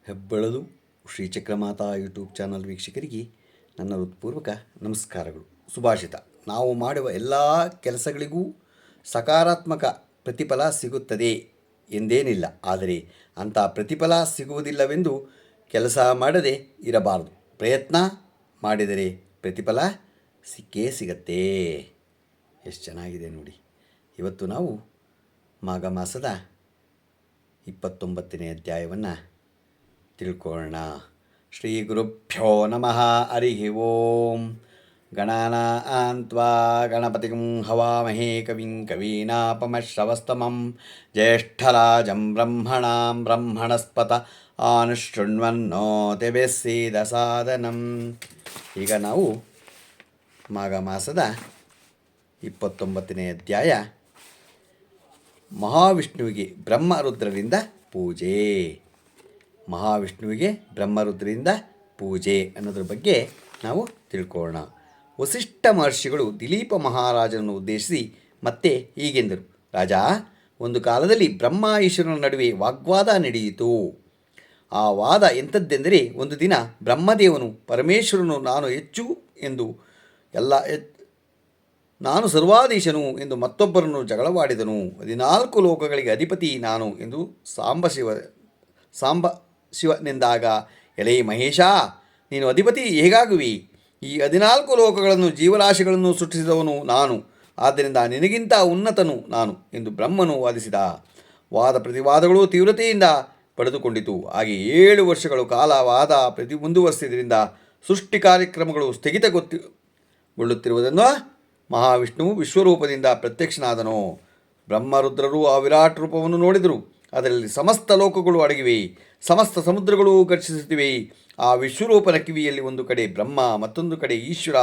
ಹೆಬ್ಬೆಳಲು ಶ್ರೀಚಕ್ರಮಾತಾ YouTube channel ವೀಕ್ಷಕರಿಗೆ ನನ್ನ ಹೃತ್ಪೂರ್ವಕ ನಮಸ್ಕಾರಗಳು. ಸುಭಾಷಿತ: ನಾವು ಮಾಡುವ ಎಲ್ಲ ಕೆಲಸಗಳಿಗೂ ಸಕಾರಾತ್ಮಕ ಪ್ರತಿಫಲ ಸಿಗುತ್ತದೆ ಎಂದೇನಿಲ್ಲ, ಆದರೆ ಅಂಥ ಪ್ರತಿಫಲ ಸಿಗುವುದಿಲ್ಲವೆಂದು ಕೆಲಸ ಮಾಡದೆ ಇರಬಾರದು. ಪ್ರಯತ್ನ ಮಾಡಿದರೆ ಪ್ರತಿಫಲ ಸಿಕ್ಕೇ ಸಿಗತ್ತೆ. ಎಷ್ಟು ಚೆನ್ನಾಗಿದೆ ನೋಡಿ. ಇವತ್ತು ನಾವು ಮಾಘ ಮಾಸದ 29ನೇ ಅಧ್ಯಾಯವನ್ನು ತಿಳ್ಕೊಳ್ಳೋಣ. ಶ್ರೀ ಗುರುಭ್ಯೋ ನಮಃ. ಹರಿ ಓಂ. ಗಣಾನಾಂ ತ್ವಾ ಗಣಪತಿಂ ಹವಾಮಹೇ ಕವಿಂ ಕವೀನಾಪಮಶ್ರವಸ್ತಮಂ ಜ್ಯೇಷ್ಠರಾಜಂ ಬ್ರಹ್ಮಣಾಂ ಬ್ರಹ್ಮಣಸ್ಪತ ಆನುಶೃಣ್ವನ್ನೋತಿಭಿಃ ಸೀದಸಾದನಂ. ಈಗ ನಾವು ಮಾಘ ಮಾಸದ 29ನೇ ಅಧ್ಯಾಯ, ಮಹಾವಿಷ್ಣುವಿಗೆ ಬ್ರಹ್ಮರುದ್ರರಿಂದ ಪೂಜೆ. ಮಹಾವಿಷ್ಣುವಿಗೆ ಬ್ರಹ್ಮರುದ್ರರಿಂದ ಪೂಜೆ ಅನ್ನೋದ್ರ ಬಗ್ಗೆ ನಾವು ತಿಳ್ಕೊಳ್ಳೋಣ. ವಸಿಷ್ಠ ಮಹರ್ಷಿಗಳು ದಿಲೀಪ ಮಹಾರಾಜನನ್ನು ಉದ್ದೇಶಿಸಿ ಮತ್ತೆ ಹೀಗೆಂದರು: ರಾಜ, ಒಂದು ಕಾಲದಲ್ಲಿ ಬ್ರಹ್ಮ ಈಶ್ವರನ ನಡುವೆ ವಾಗ್ವಾದ ನಡೆಯಿತು. ಆ ವಾದ ಎಂಥದ್ದೆಂದರೆ, ಒಂದು ದಿನ ಬ್ರಹ್ಮದೇವನು ಪರಮೇಶ್ವರನು ನಾನು ಸರ್ವಾಧೀಶನು ಎಂದು ಮತ್ತೊಬ್ಬರನ್ನು ಜಗಳವಾಡಿದನು. 14 ಲೋಕಗಳಿಗೆ ಅಧಿಪತಿ ನಾನು ಎಂದು ಸಾಂಬ ಶಿವನೆಂದಾಗ, ಎಲೈ ಮಹೇಶ, ನೀನು ಅಧಿಪತಿ ಹೇಗಾಗುವಿ? ಈ 14 ಲೋಕಗಳನ್ನು ಜೀವರಾಶಿಗಳನ್ನು ಸೃಷ್ಟಿಸಿದವನು ನಾನು, ಆದ್ದರಿಂದ ನಿನಗಿಂತ ಉನ್ನತನು ನಾನು ಎಂದು ಬ್ರಹ್ಮನು ವಾದಿಸಿದ. ವಾದ ಪ್ರತಿವಾದಗಳು ತೀವ್ರತೆಯಿಂದ ಪಡೆದುಕೊಂಡಿತು. ಹಾಗೆ 7 ವರ್ಷಗಳ ಕಾಲ ವಾದ ಮುಂದುವರಿಸಿದ್ದರಿಂದ ಸೃಷ್ಟಿ ಕಾರ್ಯಕ್ರಮಗಳು ಸ್ಥಗಿತಗೊಳ್ಳುತ್ತಿರುವುದನ್ನು ಮಹಾವಿಷ್ಣುವು ವಿಶ್ವರೂಪದಿಂದ ಪ್ರತ್ಯಕ್ಷನಾದನು. ಬ್ರಹ್ಮರುದ್ರರು ಆ ವಿರಾಟ್ ರೂಪವನ್ನು ನೋಡಿದರು. ಅದರಲ್ಲಿ ಸಮಸ್ತ ಲೋಕಗಳು ಅಡಗಿವೆ, ಸಮಸ್ತ ಸಮುದ್ರಗಳು ಘರ್ಷಿಸುತ್ತಿವೆ. ಆ ವಿಶ್ವರೂಪನ ಕಿವಿಯಲ್ಲಿ ಒಂದು ಕಡೆ ಬ್ರಹ್ಮ, ಮತ್ತೊಂದು ಕಡೆ ಈಶ್ವರ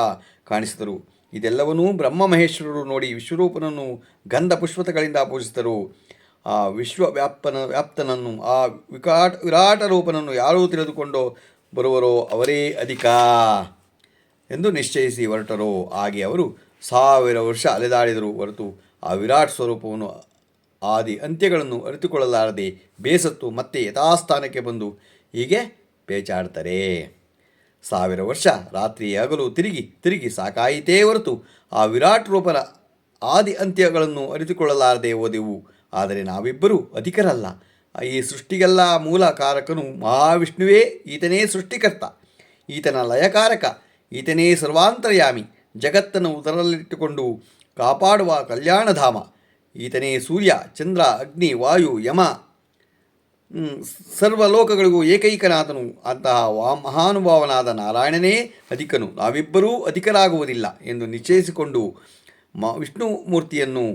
ಕಾಣಿಸಿದರು. ಇದೆಲ್ಲವನ್ನೂ ಬ್ರಹ್ಮ ಮಹೇಶ್ವರರು ನೋಡಿ ವಿಶ್ವರೂಪನನ್ನು ಗಂಧ ಪುಷ್ಪತಗಳಿಂದ ಪೂಜಿಸಿದರು. ಆ ವ್ಯಾಪ್ತನನ್ನು, ಆ ವಿರಾಟ ರೂಪನನ್ನು ಯಾರೂ ತಿಳಿದುಕೊಂಡು ಬರುವರೋ ಅವರೇ ಅಧಿಕ ಎಂದು ನಿಶ್ಚಯಿಸಿ ಹೊರಟರು. ಹಾಗೆ ಅವರು 1000 ವರ್ಷ ಅಲೆದಾಡಿದರು ಹೊರತು ಆ ವಿರಾಟ್ ಸ್ವರೂಪವನ್ನು ಆದಿ ಅಂತ್ಯಗಳನ್ನು ಅರಿತುಕೊಳ್ಳಲಾರದೆ ಬೇಸತ್ತು ಮತ್ತೆ ಯಥಾಸ್ಥಾನಕ್ಕೆ ಬಂದು ಹೀಗೆ ಪೇಚಾಡ್ತಾರೆ. 1000 ವರ್ಷ ರಾತ್ರಿ ಹಗಲು ತಿರುಗಿ ಸಾಕಾಯಿತೇ ಹೊರತು ಆ ವಿರಾಟ್ ರೂಪನ ಆದಿ ಅಂತ್ಯಗಳನ್ನು ಅರಿತುಕೊಳ್ಳಲಾರದೆ ಹೋದೆವು. ಆದರೆ ನಾವಿಬ್ಬರೂ ಅಧಿಕರಲ್ಲ. ಈ ಸೃಷ್ಟಿಗೆಲ್ಲ ಮೂಲ ಕಾರಕನು ಮಹಾವಿಷ್ಣುವೇ. ಈತನೇ ಸೃಷ್ಟಿಕರ್ತ, ಈತನ ಲಯಕಾರಕ, ಈತನೇ ಸರ್ವಾಂತರ್ಯಾಮಿ, ಜಗತ್ತನ್ನು ಉದರಲ್ಲಿಟ್ಟುಕೊಂಡು ಕಾಪಾಡುವ ಕಲ್ಯಾಣಧಾಮ. ಈತನೇ ಸೂರ್ಯ, ಚಂದ್ರ, ಅಗ್ನಿ, ವಾಯು, ಯಮ, ಸರ್ವಲೋಕಗಳಿಗೂ ಏಕೈಕನಾಥನು. ಅಂತಹ ಮಹಾನುಭಾವನಾದ ನಾರಾಯಣನೇ ಅಧಿಕನು, ನಾವಿಬ್ಬರೂ ಅಧಿಕರಾಗುವುದಿಲ್ಲ ಎಂದು ನಿಶ್ಚಯಿಸಿಕೊಂಡು ವಿಷ್ಣು ಮೂರ್ತಿಯನ್ನು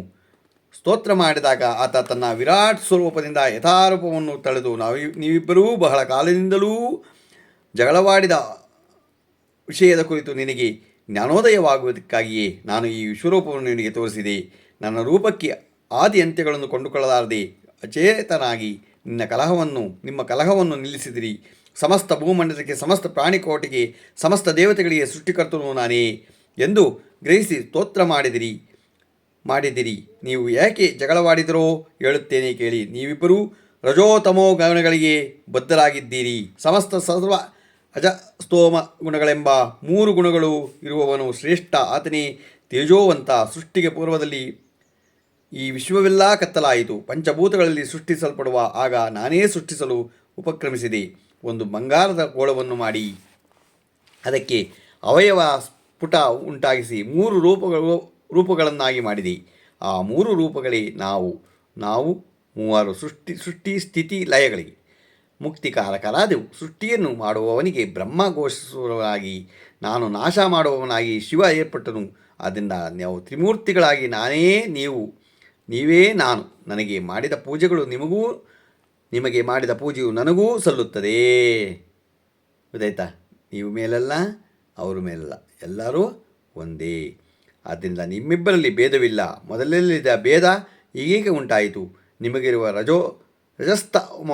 ಸ್ತೋತ್ರ ಮಾಡಿದಾಗ ಆತ ತನ್ನ ವಿರಾಟ್ ಸ್ವರೂಪದಿಂದ ಯಥಾರೂಪವನ್ನು ತಳೆದು, ನೀವಿಬ್ಬರೂ ಬಹಳ ಕಾಲದಿಂದಲೂ ಜಗಳವಾಡಿದ ವಿಷಯದ ಕುರಿತು ನಿನಗೆ ಜ್ಞಾನೋದಯವಾಗುವುದಕ್ಕಾಗಿಯೇ ನಾನು ಈ ವಿಶ್ವರೂಪವನ್ನು ನಿನಗೆ ತೋರಿಸಿದೆ. ನನ್ನ ರೂಪಕ್ಕೆ ಆದಿ ಅಂತ್ಯಗಳನ್ನು ಕೊಂಡುಕೊಳ್ಳಲಾರದೆ ಅಚೇತನಾಗಿ ನಿಮ್ಮ ಕಲಹವನ್ನು ನಿಲ್ಲಿಸಿದಿರಿ. ಸಮಸ್ತ ಭೂಮಂಡಲಕ್ಕೆ, ಸಮಸ್ತ ಪ್ರಾಣಿಕೋಟಿಗೆ, ಸಮಸ್ತ ದೇವತೆಗಳಿಗೆ ಸೃಷ್ಟಿಕರ್ತನು ನಾನೇ ಎಂದು ಗ್ರಹಿಸಿ ಸ್ತೋತ್ರ ಮಾಡಿದಿರಿ. ನೀವು ಯಾಕೆ ಜಗಳವಾಡಿದರೋ ಹೇಳುತ್ತೇನೆ ಕೇಳಿ. ನೀವಿಬ್ಬರೂ ರಜೋತಮೋ ಗಣಗಳಿಗೆ ಬದ್ಧರಾಗಿದ್ದೀರಿ. ಸಮಸ್ತ ಸರ್ವ ಅಜಸ್ತೋಮ ಗುಣಗಳೆಂಬ 3 ಗುಣಗಳು ಇರುವವನು ಶ್ರೇಷ್ಠ. ಆತನೇ ತೇಜೋವಂತ. ಸೃಷ್ಟಿಗೆ ಪೂರ್ವದಲ್ಲಿ ಈ ವಿಶ್ವವೆಲ್ಲ ಕತ್ತಲಾಯಿತು. ಪಂಚಭೂತಗಳಲ್ಲಿ ಸೃಷ್ಟಿಸಲ್ಪಡುವ ಆಗ ನಾನೇ ಸೃಷ್ಟಿಸಲು ಉಪಕ್ರಮಿಸಿದೆ. ಒಂದು ಬಂಗಾರದ ಗೋಳವನ್ನು ಮಾಡಿ ಅದಕ್ಕೆ ಅವಯವ ಸ್ಫುಟ ಉಂಟಾಗಿಸಿ 3 ರೂಪಗಳನ್ನಾಗಿ ಮಾಡಿದೆ. ಆ 3 ರೂಪಗಳೇ ನಾವು 3 ಸೃಷ್ಟಿ ಸ್ಥಿತಿ ಲಯಗಳಿಗೆ ಮುಕ್ತಿಕಾರಕರಾದೆವು. ಸೃಷ್ಟಿಯನ್ನು ಮಾಡುವವನಿಗೆ ಬ್ರಹ್ಮ ಘೋಷಿಸುವವನಾಗಿ, ನಾನು ನಾಶ ಮಾಡುವವನಾಗಿ ಶಿವ ಏರ್ಪಟ್ಟನು. ಆದ್ದರಿಂದ ನಾವು ತ್ರಿಮೂರ್ತಿಗಳಾಗಿ ನೀವೇ ನಾನು. ನನಗೆ ಮಾಡಿದ ಪೂಜೆಗಳು ನಿಮಗೆ ಮಾಡಿದ ಪೂಜೆಯು ನನಗೂ ಸಲ್ಲುತ್ತದೆ. ಗೊತ್ತಾಯ್ತಾ? ನೀವು ಮೇಲಲ್ಲ, ಅವರು ಮೇಲಲ್ಲ, ಎಲ್ಲರೂ ಒಂದೇ. ಆದ್ದರಿಂದ ನಿಮ್ಮಿಬ್ಬರಲ್ಲಿ ಭೇದವಿಲ್ಲ. ಮೊದಲಲ್ಲಿದ್ದ ಭೇದ ಈಗೀಗ ಉಂಟಾಯಿತು. ನಿಮಗಿರುವ ರಜಸ್ತಮ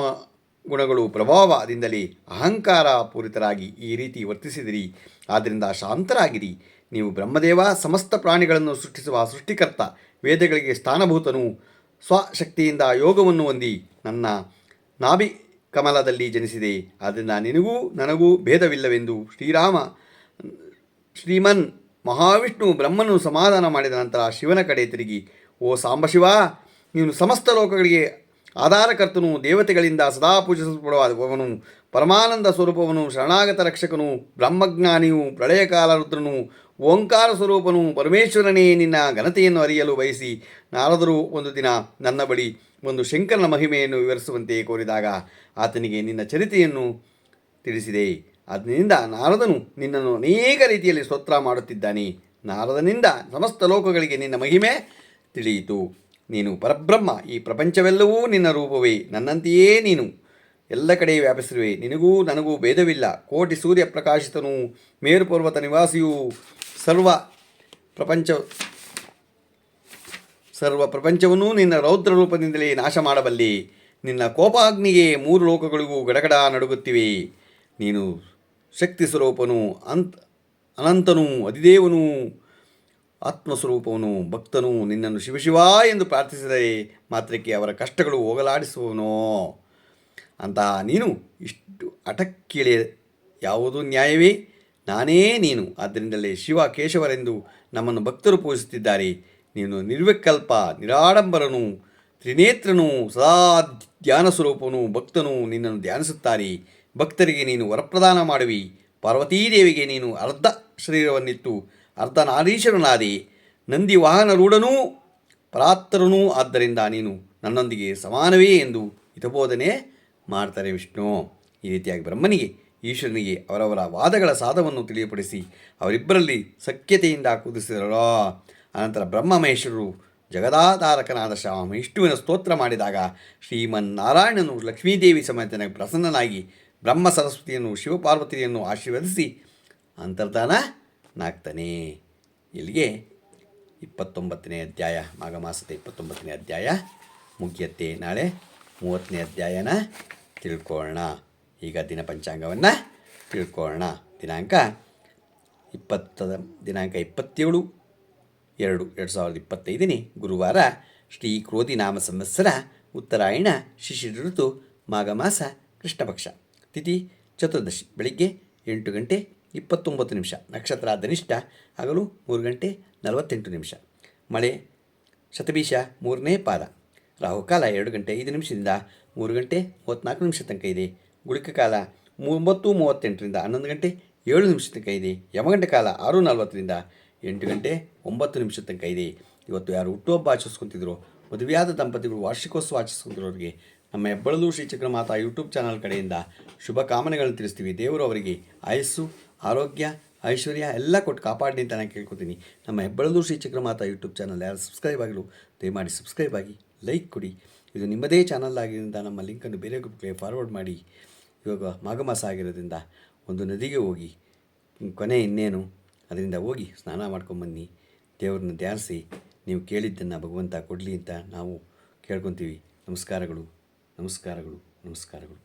ಗುಣಗಳು ಪ್ರಭಾವದಿಂದಲೇ ಅಹಂಕಾರ ಪೂರಿತರಾಗಿ ಈ ರೀತಿ ವರ್ತಿಸಿದಿರಿ. ಆದ್ದರಿಂದ ಶಾಂತರಾಗಿರಿ. ನೀವು ಬ್ರಹ್ಮದೇವ, ಸಮಸ್ತ ಪ್ರಾಣಿಗಳನ್ನು ಸೃಷ್ಟಿಸುವ ಸೃಷ್ಟಿಕರ್ತ, ವೇದಗಳಿಗೆ ಸ್ಥಾನಭೂತನು. ಸ್ವಶಕ್ತಿಯಿಂದ ಯೋಗವನ್ನು ಹೊಂದಿ ನನ್ನ ನಾಭಿ ಕಮಲದಲ್ಲಿ ಜನಿಸಿದೆ. ಆದ್ದರಿಂದ ನಿನಗೂ ನನಗೂ ಭೇದವಿಲ್ಲವೆಂದು ಶ್ರೀಮನ್ ಮಹಾವಿಷ್ಣು ಬ್ರಹ್ಮನು ಸಮಾಧಾನ ಮಾಡಿದ ನಂತರ ಶಿವನ ಕಡೆ ತಿರುಗಿ, ಓ ಸಾಂಬಶಿವ, ನೀನು ಸಮಸ್ತ ಲೋಕಗಳಿಗೆ ಆಧಾರಕರ್ತನು, ದೇವತೆಗಳಿಂದ ಸದಾ ಪೂಜಿಸಲ್ಪಡುವವನು, ಪರಮಾನಂದ ಸ್ವರೂಪವನು, ಶರಣಾಗತ ರಕ್ಷಕನು, ಬ್ರಹ್ಮಜ್ಞಾನಿಯು, ಪ್ರಳಯಕಾಲ ರುದ್ರನು, ಓಂಕಾರ ಸ್ವರೂಪನು, ಪರಮೇಶ್ವರನೇ ನಿನ್ನ ಘನತೆಯನ್ನು ಅರಿಯಲು ಬಯಸಿ ನಾರದರು ಒಂದು ದಿನ ನನ್ನ ಬಳಿ ಒಂದು ಶಂಕರನ ಮಹಿಮೆಯನ್ನು ವಿವರಿಸುವಂತೆ ಕೋರಿದಾಗ ಆತನಿಗೆ ನಿನ್ನ ಚರಿತೆಯನ್ನು ತಿಳಿಸಿದೆ. ಅದರಿಂದ ನಾರದನು ನಿನ್ನನ್ನು ಅನೇಕ ರೀತಿಯಲ್ಲಿ ಸ್ತೋತ್ರ ಮಾಡುತ್ತಿದ್ದಾನೆ. ನಾರದನಿಂದ ಸಮಸ್ತ ಲೋಕಗಳಿಗೆ ನಿನ್ನ ಮಹಿಮೆ ತಿಳಿಯಿತು. ನೀನು ಪರಬ್ರಹ್ಮ, ಈ ಪ್ರಪಂಚವೆಲ್ಲವೂ ನಿನ್ನ ರೂಪವೇ, ನನ್ನಂತೆಯೇ ನೀನು ಎಲ್ಲ ಕಡೆ ವ್ಯಾಪಿಸಿರುವೆ. ನಿನಗೂ ನನಗೂ ಭೇದವಿಲ್ಲ. ಕೋಟಿ ಸೂರ್ಯ ಪ್ರಕಾಶಿತನು, ಮೇರು ಪರ್ವತ ನಿವಾಸಿಯು, ಸರ್ವ ಪ್ರಪಂಚವನ್ನು ನಿನ್ನ ರೌದ್ರ ರೂಪದಿಂದಲೇ ನಾಶ ಮಾಡಬಲ್ಲಿ. ನಿನ್ನ ಕೋಪಾಗ್ನಿಗೆ ಮೂರು ಲೋಕಗಳಿಗೂ ಗಡಗಡ ನಡುಗುತ್ತಿವೆ. ನೀನು ಶಕ್ತಿ ಸ್ವರೂಪನು, ಅನಂತನು, ಅಧಿದೇವನು, ಆತ್ಮಸ್ವರೂಪವನು. ಭಕ್ತನು ನಿನ್ನನ್ನು ಶಿವಶಿವ ಎಂದು ಪ್ರಾರ್ಥಿಸಿದರೆ ಮಾತ್ರಕ್ಕೆ ಅವರ ಕಷ್ಟಗಳು ಹೋಗಲಾಡಿಸುವನೋ. ಅಂತಹ ನೀನು ಇಷ್ಟು ಹಠಕ್ಕಿಳೆ ಯಾವುದು ನ್ಯಾಯವೇ? ನಾನೇ ನೀನು. ಆದ್ದರಿಂದಲೇ ಶಿವ ಕೇಶವರೆಂದು ನಮ್ಮನ್ನು ಭಕ್ತರು ಪೂಜಿಸುತ್ತಿದ್ದಾರೆ. ನೀನು ನಿರ್ವಿಕಲ್ಪ, ನಿರಾಡಂಬರನು, ತ್ರಿನೇತ್ರನು, ಸದಾ ಧ್ಯಾನ ಸ್ವರೂಪನು. ಭಕ್ತನು ನಿನ್ನನ್ನು ಧ್ಯಾನಿಸುತ್ತಾರೆ. ಭಕ್ತರಿಗೆ ನೀನು ವರಪ್ರದಾನ ಮಾಡುವಿ. ಪಾರ್ವತೀದೇವಿಗೆ ನೀನು ಅರ್ಧ ಶರೀರವನ್ನಿತ್ತು ಅರ್ಧ ನಾರೀಶ್ವರನಾದೆ. ನಂದಿ ವಾಹನರೂಢನೂ ಪರಾತ್ತರನೂ ಆದ್ದರಿಂದ ನೀನು ನನ್ನೊಂದಿಗೆ ಸಮಾನವೇ ಎಂದು ಹಿತಬೋಧನೆ ಮಾಡ್ತಾರೆ ವಿಷ್ಣು. ಈ ರೀತಿಯಾಗಿ ಬ್ರಹ್ಮನಿಗೆ ಈಶ್ವರನಿಗೆ ಅವರವರ ವಾದಗಳ ಸಾಧವನ್ನು ತಿಳಿಯಪಡಿಸಿ ಅವರಿಬ್ಬರಲ್ಲಿ ಸಖ್ಯತೆಯಿಂದ ಕುದಿಸಿದರೋ. ಅನಂತರ ಬ್ರಹ್ಮ ಮಹೇಶ್ವರರು ಜಗದಾಧಾರಕನಾದ ವಿಷ್ಣುವಿನ ಸ್ತೋತ್ರ ಮಾಡಿದಾಗ ಶ್ರೀಮನ್ನಾರಾಯಣನು ಲಕ್ಷ್ಮೀದೇವಿ ಸಮೇತನಾಗಿ ಪ್ರಸನ್ನನಾಗಿ ಬ್ರಹ್ಮ ಸರಸ್ವತಿಯನ್ನು ಶಿವಪಾರ್ವತಿಯನ್ನು ಆಶೀರ್ವದಿಸಿ ಅಂತರ್ಧಾನನಾಗ್ತಾನೆ. ಇಲ್ಲಿಗೆ 29ನೇ ಅಧ್ಯಾಯ, ಮಾಘ ಮಾಸದ 29ನೇ ಅಧ್ಯಾಯ ಮುಗಿಯತ್ತೆ. ನಾಳೆ 30ನೇ ಅಧ್ಯಾಯನ ತಿಳ್ಕೊಳ್ಳೋಣ. ಈಗ ದಿನ ಪಂಚಾಂಗವನ್ನು ತಿಳ್ಕೊಳ್ಳೋಣ. ದಿನಾಂಕ 27/2/2025 ಗುರುವಾರ, ಶ್ರೀ ಕ್ರೋಧಿ ನಾಮ ಸಂವತ್ಸರ, ಉತ್ತರಾಯಣ, ಶಿಶಿರ ಋತು, ಮಾಘ ಮಾಸ, ಕೃಷ್ಣಪಕ್ಷ, ತಿಥಿ ಚತುರ್ದಶಿ, ಬೆಳಿಗ್ಗೆ 8:29, ನಕ್ಷತ್ರ ಧನಿಷ್ಠ, ಹಗಲು 3:48, ಮಳೆ ಶತಭೀಷ 3ನೇ ಪಾದ, ರಾಹುಕಾಲ 2:05 3:34 ತನಕ ಇದೆ. ಗುಳಿಕ ಕಾಲ 9:38 11:07 ತನಕ ಇದೆ. ಯಮಗಂಟ ಕಾಲ 6:40 8:09 ತನಕ ಇದೆ. ಇವತ್ತು ಯಾರು ಹುಟ್ಟುಹಬ್ಬ ಆಚರಿಸ್ಕೊತಿದ್ರು, ಮದುವೆಯಾದ ದಂಪತಿಗಳು ವಾರ್ಷಿಕೋತ್ಸವ ಆಚರಿಸ್ಕೊಂತಿರೋರಿಗೆ ನಮ್ಮ ಹೆಬ್ಬಳಲು ಶ್ರೀ ಚಕ್ರಮಾತಾ ಯೂಟ್ಯೂಬ್ ಚಾನಲ್ ಕಡೆಯಿಂದ ಶುಭ ಕಾಮನೆಗಳನ್ನು ತಿಳಿಸ್ತೀವಿ. ದೇವರು ಅವರಿಗೆ ಆಯಸ್ಸು, ಆರೋಗ್ಯ, ಐಶ್ವರ್ಯ ಎಲ್ಲ ಕೊಟ್ಟು ಕಾಪಾಡಿ ಅಂತ ನಾನು ಕೇಳ್ಕೊತೀನಿ. ನಮ್ಮ ಹೆಬ್ಬಳಲು ಶ್ರೀ ಚಕ್ರಮಾತಾ ಯೂಟ್ಯೂಬ್ ಚಾನಲ್ ಯಾರು ಸಬ್ಸ್ಕ್ರೈಬ್ ಆಗಿಲ್ಲ ದಯಮಾಡಿ ಸಬ್ಸ್ಕ್ರೈಬ್ ಆಗಿ, ಲೈಕ್ ಕೊಡಿ. ಇದು ನಿಮ್ಮದೇ ಚಾನಲ್ ಆಗಿದ್ದರಿಂದ ನಮ್ಮ ಲಿಂಕನ್ನು ಬೇರೆ ಗ್ರೂಪ್ಗೆ ಫಾರ್ವರ್ಡ್ ಮಾಡಿ. ಇವಾಗ ಮಾಘ ಮಾಸ ಆಗಿರೋದ್ರಿಂದ ಒಂದು ನದಿಗೆ ಹೋಗಿ, ಕೊನೆ ಇನ್ನೇನು, ಅದರಿಂದ ಹೋಗಿ ಸ್ನಾನ ಮಾಡ್ಕೊಂಬನ್ನಿ. ದೇವ್ರನ್ನ ಧ್ಯಾನಿಸಿ ನೀವು ಕೇಳಿದ್ದನ್ನು ಭಗವಂತ ಕೊಡಲಿ ಅಂತ ನಾವು ಕೇಳ್ಕೊತೀವಿ. ನಮಸ್ಕಾರಗಳು, ನಮಸ್ಕಾರಗಳು, ನಮಸ್ಕಾರಗಳು.